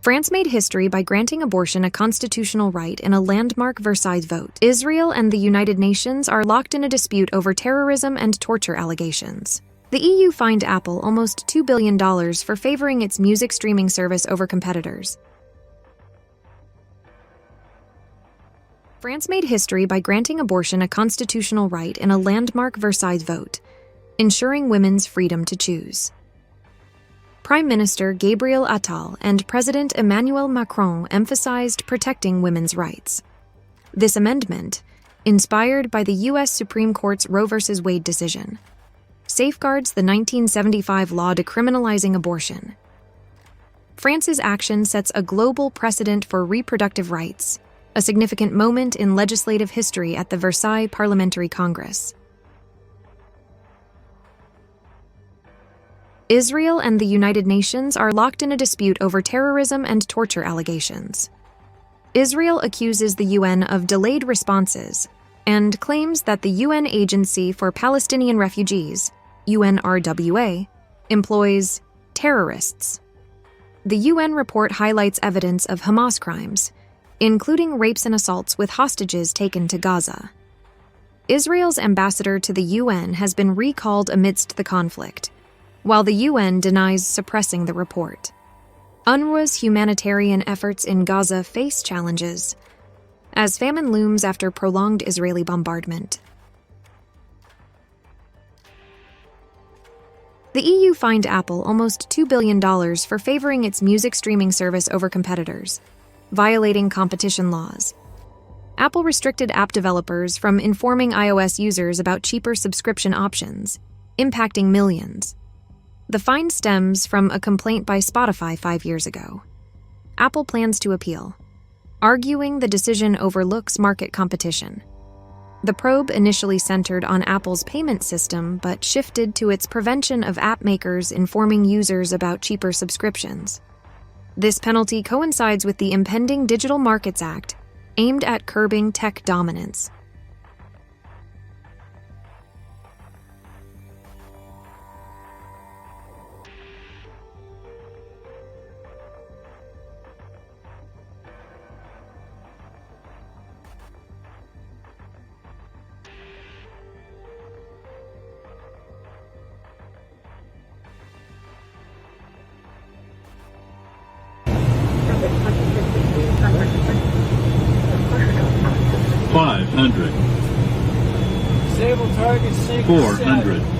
France made history by granting abortion a constitutional right in a landmark Versailles vote. Israel and the United Nations are locked in a dispute over terrorism and torture allegations. The EU fined Apple almost $2 billion for favoring its music streaming service over competitors. France made history by granting abortion a constitutional right in a landmark Versailles vote, ensuring women's freedom to choose. Prime Minister Gabriel Attal and President Emmanuel Macron emphasized protecting women's rights. This amendment, inspired by the U.S. Supreme Court's Roe v. Wade decision, safeguards the 1975 law decriminalizing abortion. France's action sets a global precedent for reproductive rights, a significant moment in legislative history at the Versailles Parliamentary Congress. Israel and the United Nations are locked in a dispute over terrorism and torture allegations. Israel accuses the UN of delayed responses and claims that the UN Agency for Palestinian Refugees, UNRWA, employs terrorists. The UN report highlights evidence of Hamas crimes, including rapes and assaults with hostages taken to Gaza. Israel's ambassador to the UN has been recalled amidst the conflict, while the UN denies suppressing the report. UNRWA's humanitarian efforts in Gaza face challenges, as famine looms after prolonged Israeli bombardment. The EU fined Apple almost $2 billion for favoring its music streaming service over competitors, violating competition laws. Apple restricted app developers from informing iOS users about cheaper subscription options, impacting millions. The fine stems from a complaint by Spotify 5 years ago. Apple plans to appeal, arguing the decision overlooks market competition. The probe initially centered on Apple's payment system, but shifted to its prevention of app makers informing users about cheaper subscriptions. This penalty coincides with the impending Digital Markets Act, aimed at curbing tech dominance. $500. Disable target 6. 400.